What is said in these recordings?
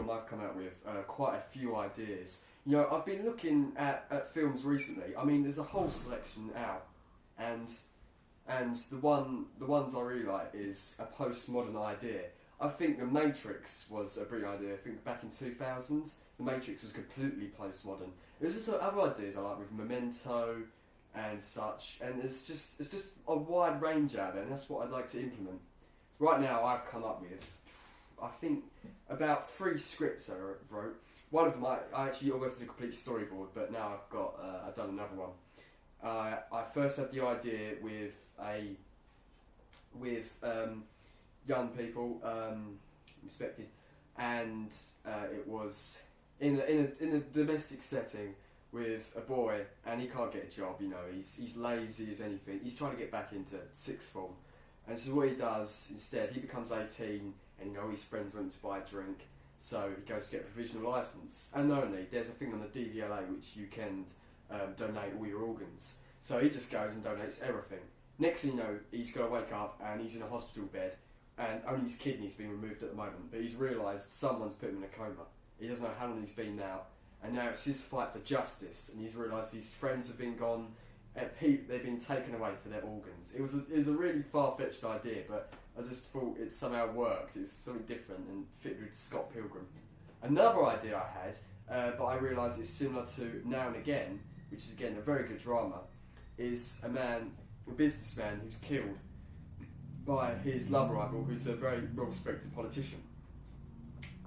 film I've come out with quite a few ideas. You know, I've been looking at films recently. I mean, there's a whole selection out, and the ones I really like is a postmodern idea. I think The Matrix was a brilliant idea. I think back in 2000s, The Matrix was completely postmodern. There's also other ideas I like with Memento and such, and it's just a wide range out there, and that's what I'd like to implement. Right now, I've come up with, I think, about 3 scripts I wrote. One of them, I actually almost did a complete storyboard, but now I've done another one. I first had the idea with young people, expected, and it was in a domestic setting with a boy, and he can't get a job. You know, he's lazy as anything. He's trying to get back into sixth form, and so what he does instead, he becomes 18, and you know his friends want him to buy a drink, so he goes to get a provisional license. And not only, there's a thing on the DVLA which you can donate all your organs. So he just goes and donates everything. Next thing you know, he's got to wake up and he's in a hospital bed, and only his kidney's been removed at the moment, but he's realised someone's put him in a coma. He doesn't know how long he's been out, and now it's his fight for justice, and he's realised his friends have been gone at peak, they've been taken away for their organs. It was a really far-fetched idea, but I just thought it somehow worked. It was something different and fit with Scott Pilgrim. Another idea I had, but I realised it's similar to Now and Again, which is again a very good drama, is a businessman who's killed by his love rival, who's a very well-respected politician.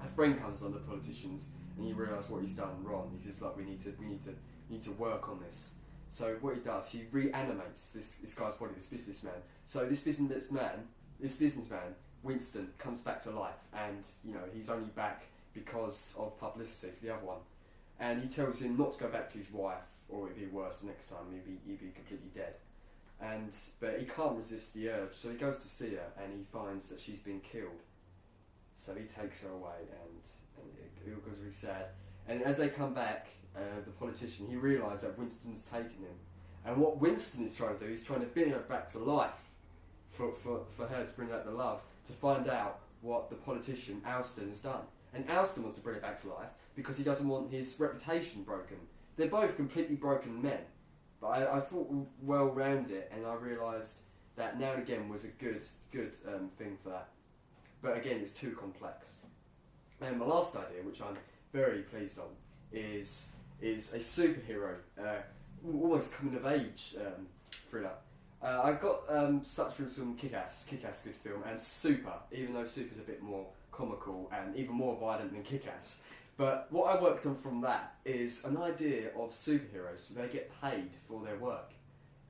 A friend comes on the politicians, and he realises what he's done wrong. He says, "Look, we need to work on this." So what he does, he reanimates this guy's body, this businessman. So this businessman, Winston, comes back to life, and you know he's only back because of publicity for the other one. And he tells him not to go back to his wife, or it'd be worse the next time. He'd be completely dead. But he can't resist the urge, so he goes to see her, and he finds that she's been killed. So he takes her away, and it goes really sad. And as they come back, the politician, he realises that Winston's taken him, and what Winston is trying to do, he's trying to bring her back to life, for her to bring out the love, to find out what the politician Alston has done. And Alston wants to bring her back to life because he doesn't want his reputation broken. They're both completely broken men. But I thought well round it, and I realised that Now and Again was a good thing for that. But again, it's too complex. And my last idea, which I'm very pleased on, is a superhero, almost coming of age thriller. I got such from some Kick-Ass, good film, and Super, even though Super's a bit more comical and even more violent than Kick-Ass. But what I worked on from that is an idea of superheroes. So they get paid for their work.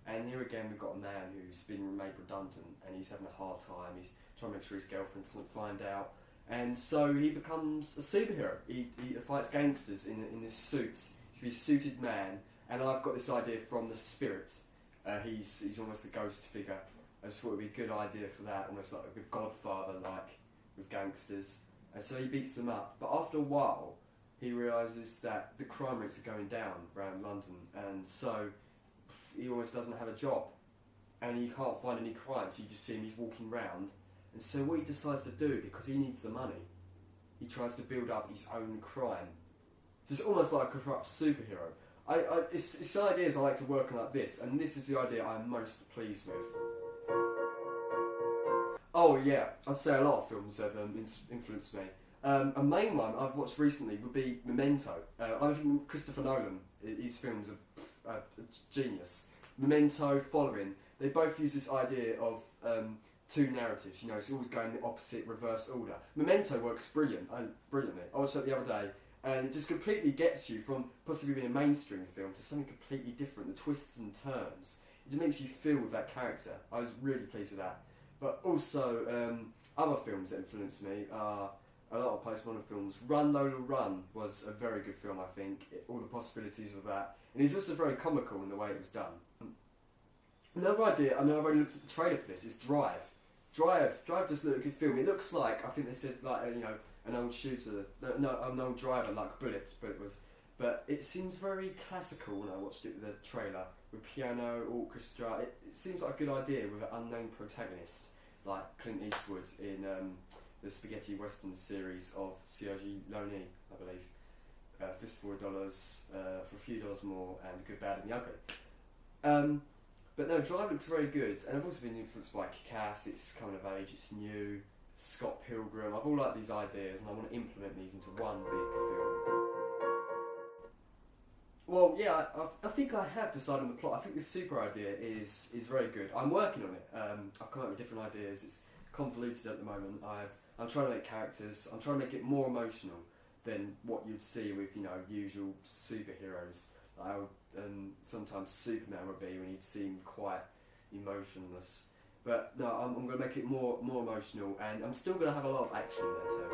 And here again, we've got a man who's been made redundant, and he's having a hard time. He's trying to make sure his girlfriend doesn't find out. And so he becomes a superhero. He fights gangsters in this suit. He's a suited man. And I've got this idea from The Spirit. He's almost a ghost figure. I just thought it would be a good idea for that, almost like a Godfather, like with gangsters. And so he beats them up. But after a while, he realises that the crime rates are going down around London, and so he almost doesn't have a job. And he can't find any crimes. You just see him, he's walking round. And so what he decides to do, because he needs the money, he tries to build up his own crime. So it's almost like a corrupt superhero. It's ideas I like to work on like this, and this is the idea I'm most pleased with. Oh yeah, I'd say a lot of films have influenced me. A main one I've watched recently would be Memento. I think Christopher Nolan, his films are genius. Memento, Following, they both use this idea of two narratives, you know, it's always going in the opposite, reverse order. Memento works brilliantly. I watched that the other day, and it just completely gets you from possibly being a mainstream film to something completely different, the twists and turns. It just makes you feel with that character. I was really pleased with that. But also, other films that influenced me are a lot of postmodern films. Run, Lola, Run was a very good film, I think. All the possibilities of that. And it's also very comical in the way it was done. Another idea, I know I've already looked at the trailer for this, is Drive. Drive just looked like a good film. It looks like, I think they said, like, you know, an old shooter, an old driver, like Bullets, but it seems very classical when I watched it with the trailer, with piano, orchestra. It seems like a good idea with an unknown protagonist, like Clint Eastwood in the spaghetti western series of Sergio Leone, I believe. Fistful of Dollars, for a few dollars more, and Good, Bad and the Ugly. But no, Drive looks very good, and I've also been influenced by Kick-Ass. It's coming of age, it's new. Scott Pilgrim. I've all liked these ideas, and I want to implement these into one big film. Well, yeah, I think I have decided on the plot. I think this super idea is very good. I'm working on it. I've come up with different ideas. It's convoluted at the moment. I'm trying to make characters. I'm trying to make it more emotional than what you'd see with usual superheroes. Sometimes Superman would be when he'd seem quite emotionless. But no, I'm going to make it more emotional, and I'm still going to have a lot of action there too.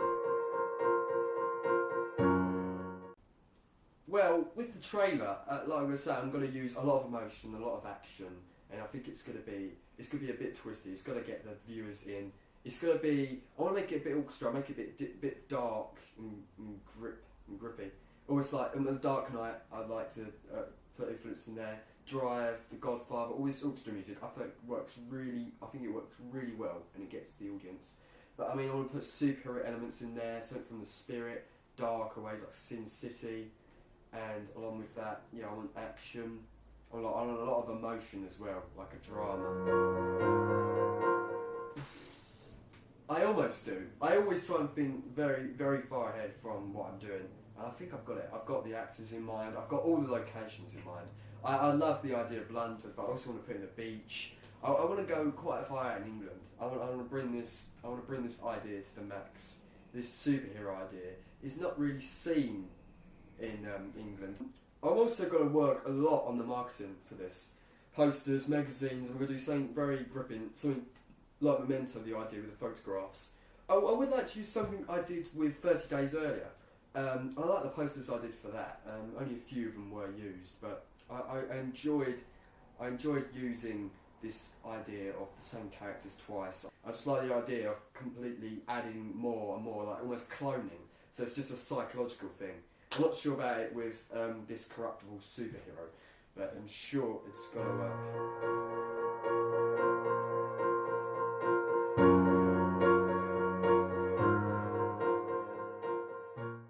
Well, with the trailer, like I was saying, I'm going to use a lot of emotion, a lot of action, and I think it's going to be a bit twisty. It's going to get the viewers in. It's going to be. I want to make it a bit orchestra, make it a bit dark and grippy. Almost like in The Dark Knight, I'd like to put influence in there. Drive, The Godfather, all this orchestra music. I think it works really well, and it gets the audience. But I mean, I want to put superhero elements in there, something from the spirit, darker ways like Sin City. And along with that, I want action. I want a lot of emotion as well, like a drama. I almost do. I always try and think very, very far ahead from what I'm doing. And I think I've got it. I've got the actors in mind. I've got all the locations in mind. I love the idea of London, but I also want to put in the beach. I want to go quite far out in England. I want to bring this idea to the max. This superhero idea is not really seen in England. I'm also going to work a lot on the marketing for this. Posters, magazines, I'm going to do something very gripping, something like Memento, the idea with the photographs. I would like to use something I did with 30 Days Earlier. I like the posters I did for that. Only a few of them were used, but I enjoyed using this idea of the same characters twice. I just like the idea of completely adding more and more, like almost cloning. So it's just a psychological thing. I'm not sure about it with this corruptible superhero, but I'm sure it's going to work.